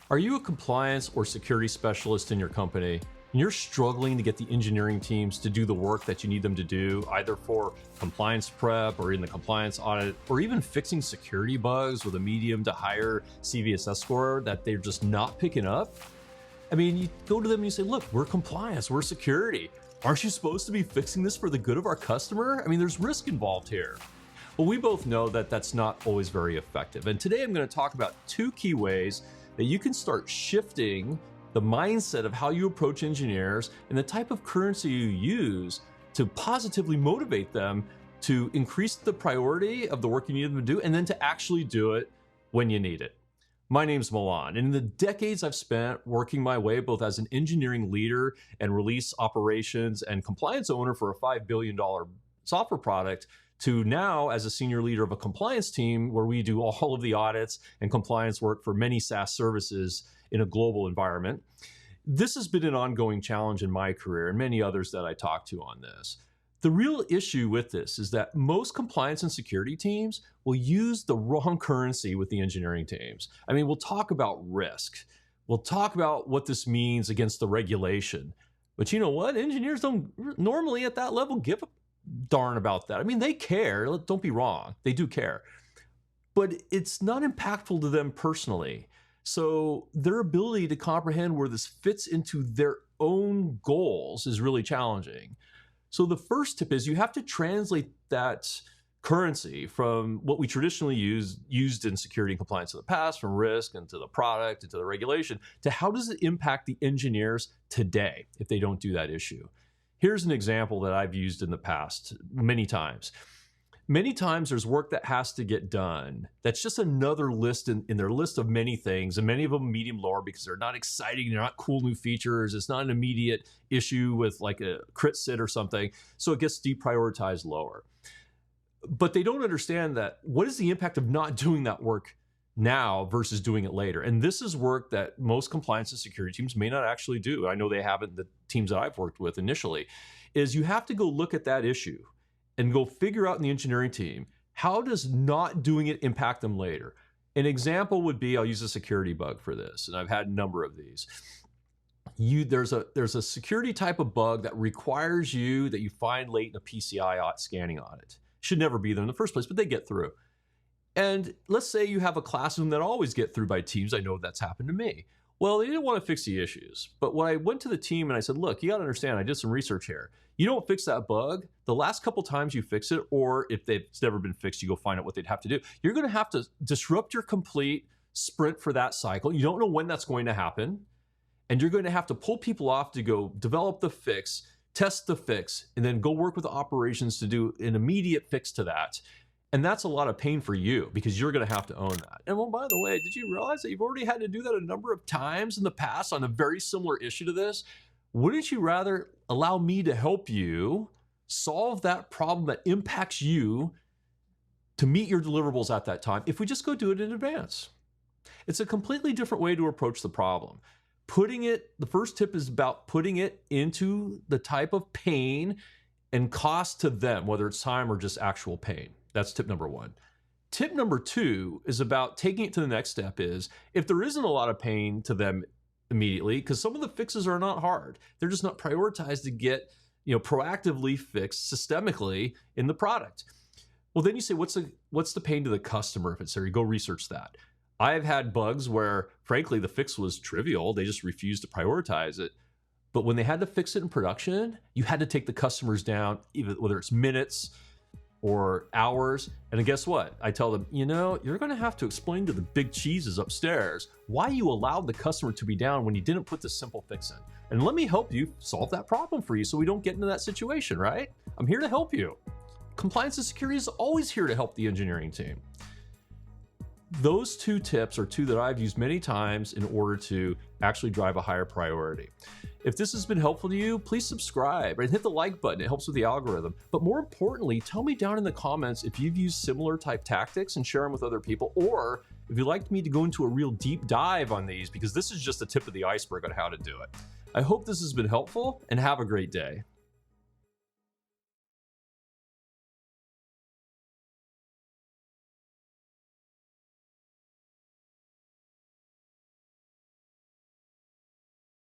Are you a compliance or security specialist in your company and you're struggling to get the engineering teams to do the work that you need them to do, either for compliance prep or in the compliance audit, or even fixing security bugs with a medium to higher CVSS score that they're just not picking up? I mean, you go to them and you say, look, we're compliance, we're security. Aren't you supposed to be fixing this for the good of our customer? I mean, there's risk involved here. Well, we both know that that's not always very effective. And today I'm going to talk about two key ways that you can start shifting the mindset of how you approach engineers and the type of currency you use to positively motivate them to increase the priority of the work you need them to do and then to actually do it when you need it. My name's Milan, and in the decades I've spent working my way both as an engineering leader and release operations and compliance owner for a $5 billion software product, to now as a senior leader of a compliance team where we do all of the audits and compliance work for many SaaS services in a global environment. This has been an ongoing challenge in my career and many others that I talk to on this. The real issue with this is that most compliance and security teams will use the wrong currency with the engineering teams. I mean, we'll talk about risk. We'll talk about what this means against the regulation. But you know what? Engineers don't normally at that level give a darn about that. I mean, they care, don't be wrong, they do care, but it's not impactful to them personally. So their ability to comprehend where this fits into their own goals is really challenging. So the first tip is you have to translate that currency from what we traditionally used in security and compliance in the past, from risk into the product into the regulation, to how does it impact the engineers today if they don't do that issue. Here's an example that I've used in the past many times. Many times there's work that has to get done. That's just another list in their list of many things, and many of them medium lower because they're not exciting, they're not cool new features, it's not an immediate issue with like a crit sit or something, so it gets deprioritized lower. But they don't understand that what is the impact of not doing that work now versus doing it later. And this is work that most compliance and security teams may not actually do. I know they haven't, the teams that I've worked with initially, is you have to go look at that issue and go figure out in the engineering team, how does not doing it impact them later? An example would be, I'll use a security bug for this, and I've had a number of these. There's a security type of bug that requires you that you find late in a PCI scanning audit. Should never be there in the first place, but they get through. And let's say you have a classroom that always get through by teams. I know that's happened to me. Well, they didn't want to fix the issues. But when I went to the team and I said, look, you got to understand, I did some research here. You don't fix that bug. The last couple times you fix it, or if it's never been fixed, you go find out what they'd have to do. You're going to have to disrupt your complete sprint for that cycle. You don't know when that's going to happen. And you're going to have to pull people off to go develop the fix, test the fix, and then go work with the operations to do an immediate fix to that. And that's a lot of pain for you because you're going to have to own that. And well, by the way, did you realize that you've already had to do that a number of times in the past on a very similar issue to this? Wouldn't you rather allow me to help you solve that problem that impacts you to meet your deliverables at that time if we just go do it in advance? It's a completely different way to approach the problem. The first tip is about putting it into the type of pain and cost to them, whether it's time or just actual pain. That's tip number one. Tip number two is about taking it to the next step is, if there isn't a lot of pain to them immediately, because some of the fixes are not hard, they're just not prioritized to get proactively fixed systemically in the product. Well, then you say, what's the pain to the customer if it's there? You go research that. I've had bugs where, frankly, the fix was trivial. They just refused to prioritize it. But when they had to fix it in production, you had to take the customers down, even whether it's minutes or hours. And then guess what? I tell them, you're going to have to explain to the big cheeses upstairs why you allowed the customer to be down when you didn't put this simple fix in. And let me help you solve that problem for you so we don't get into that situation, right? I'm here to help you. Compliance and security is always here to help the engineering team. Those two tips are two that I've used many times in order to actually drive a higher priority. If this has been helpful to you, please subscribe and hit the like button. It helps with the algorithm. But more importantly, tell me down in the comments if you've used similar type tactics and share them with other people, or if you'd like me to go into a real deep dive on these, because this is just the tip of the iceberg on how to do it. I hope this has been helpful, and have a great day.